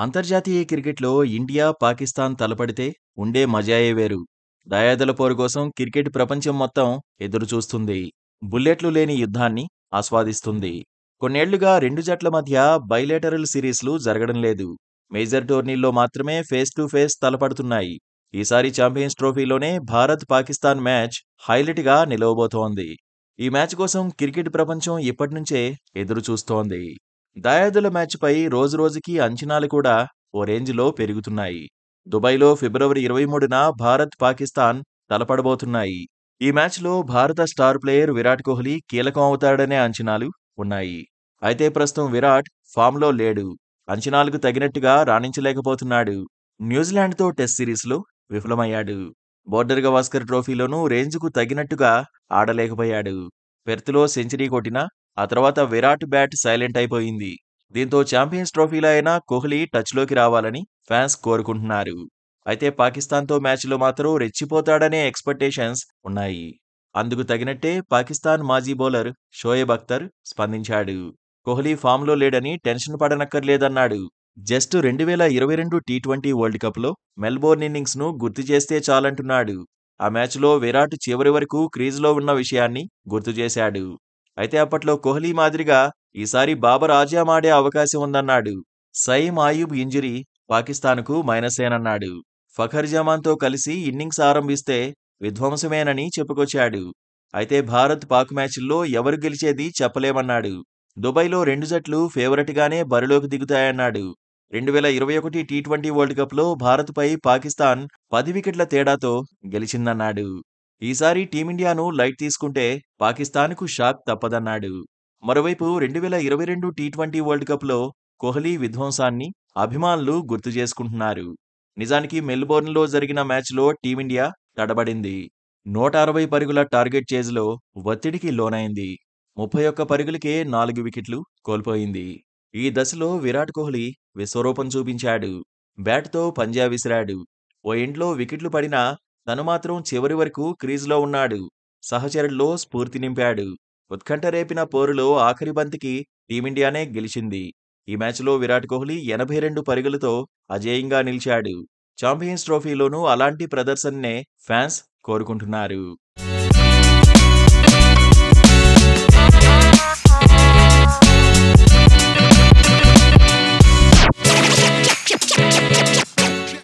అంతర్జాతీయ క్రికెట్‌లో ఇండియా, పాకిస్తాన్ తలపడితే ఉండే మజాయే వేరు. దాయాదుల పోరు కోసం క్రికెట్ ప్రపంచం మొత్తం ఎదురుచూస్తుంది. బుల్లెట్లు లేని యుద్ధాన్ని ఆస్వాదిస్తుంది. కొన్నేళ్లుగా రెండు జట్ల మధ్య బైలేటరల్ సిరీస్‌లు జరగడం లేదు. మేజర్ టోర్నీల్లో మాత్రమే ఫేస్ టు ఫేస్ తలపడుతున్నాయి. ఈసారి ఛాంపియన్స్ ట్రోఫీలోనే భారత్, పాకిస్తాన్ మ్యాచ్ హైలైట్‌గా నిలవబోతోంది. ఈ మ్యాచ్ కోసం క్రికెట్ ప్రపంచం ఇప్పటినుంచే ఎదురుచూస్తోంది. దాయాదుల మ్యాచ్‌పై రోజురోజుకీ అంచనాలు కూడా ఓ రేంజ్‌లో పెరుగుతున్నాయి. దుబాయ్‌లో ఫిబ్రవరి 23న భారత్, పాకిస్తాన్ తలపడబోతున్నాయి. ఈ మ్యాచ్‌లో భారత స్టార్ ప్లేయర్ విరాట్ కోహ్లీ కీలకం అవుతాడనే అంచనాలు ఉన్నాయి. అయితే ప్రస్తుతం విరాట్ ఫామ్‌లో లేడు. అంచనాలకు తగినట్టుగా రాణించలేకపోతున్నాడు. న్యూజిలాండ్‌తో టెస్ట్ సిరీస్‌లో విఫలమయ్యాడు. బోర్డర్ గవాస్కర్ ట్రోఫీలోనూ రేంజ్‌కు తగినట్టుగా ఆడలేకపోయాడు. పెర్త్‌లో సెంచరీ కొట్టినా ఆ తర్వాత విరాట్ బ్యాట్ సైలెంట్ అయిపోయింది. దీంతో ఛాంపియన్స్ ట్రోఫీలో అయినా కోహ్లీ టచ్‌లోకి రావాలని ఫ్యాన్స్ కోరుకుంటున్నారు. అయితే పాకిస్తాన్‌తో మ్యాచ్‌లో మాత్రం రెచ్చిపోతాడనే ఎక్స్‌పెక్టేషన్స్ ఉన్నాయి. అందుకు తగినట్టే పాకిస్తాన్ మాజీ బౌలర్ షోయబ్ అఖ్తర్ స్పందించాడు. కోహ్లీ ఫామ్‌లో లేడని టెన్షన్ పడనక్కర్లేదన్నాడు. జస్ట్ 2022 టీ20 వరల్డ్ కప్‌లో మెల్బోర్న్ ఇన్నింగ్స్‌ను గుర్తు చేస్తే చాలంటున్నాడు. ఆ మ్యాచ్‌లో విరాట్ చివరి వరకు క్రీజ్‌లో ఉన్న విషయాన్ని గుర్తు చేశాడు. అయితే అప్పట్లో కోహ్లీ మాదిరిగా ఈసారి బాబర్ ఆజం ఆడే అవకాశం ఉందన్నాడు. సయీం అయూబ్ ఇంజరీ పాకిస్తాన్‌కు మైనసేనన్నాడు. ఫఖర్ జమాన్‌తో కలిసి ఇన్నింగ్స్ ఆరంభిస్తే విధ్వంసమేనని చెప్పుకొచ్చాడు. అయితే భారత్ పాక్ మ్యాచ్ల్లో ఎవరు గెలిచేది చెప్పలేమన్నాడు. దుబాయ్‌లో రెండు జట్లు ఫేవరెట్‌గానే బరిలోకి దిగుతాయన్నాడు. 2021 టీ20 వరల్డ్ కప్‌లో భారత్‌పై పాకిస్తాన్ 10 వికెట్ల తేడాతో గెలిచిందన్నాడు. ఈసారి టీమిండియాను లైట్ తీసుకుంటే పాకిస్తాన్‌కు షాక్ తప్పదన్నాడు. మరోవైపు 2022 టీ20 వరల్డ్ కప్‌లో కోహ్లీ విధ్వంసాన్ని అభిమానులు గుర్తు చేసుకుంటున్నారు. నిజానికి మెల్బోర్న్‌లో జరిగిన మ్యాచ్‌లో టీమిండియా తడబడింది. 160 పరుగుల టార్గెట్ చేజ్‌లో ఒత్తిడికి లోనైంది. 31 పరుగులకే 4 వికెట్లు కోల్పోయింది. ఈ దశలో విరాట్ కోహ్లీ విశ్వరూపం చూపించాడు. బ్యాట్‌తో పంజా విసిరాడు. ఓ ఎండ్లో వికెట్లు పడినా తను మాత్రం చివరి వరకు క్రీజ్‌లో ఉన్నాడు. సహచరుల్లో స్ఫూర్తి నింపాడు. ఉత్కంఠ రేపిన పోరులో ఆఖరి బంతికి టీమిండియానే గెలిచింది. ఈ మ్యాచ్‌లో విరాట్ కోహ్లీ 82 పరుగులతో అజేయంగా నిలిచాడు. ఛాంపియన్స్ ట్రోఫీలోనూ అలాంటి ప్రదర్శననే ఫ్యాన్స్ కోరుకుంటున్నారు.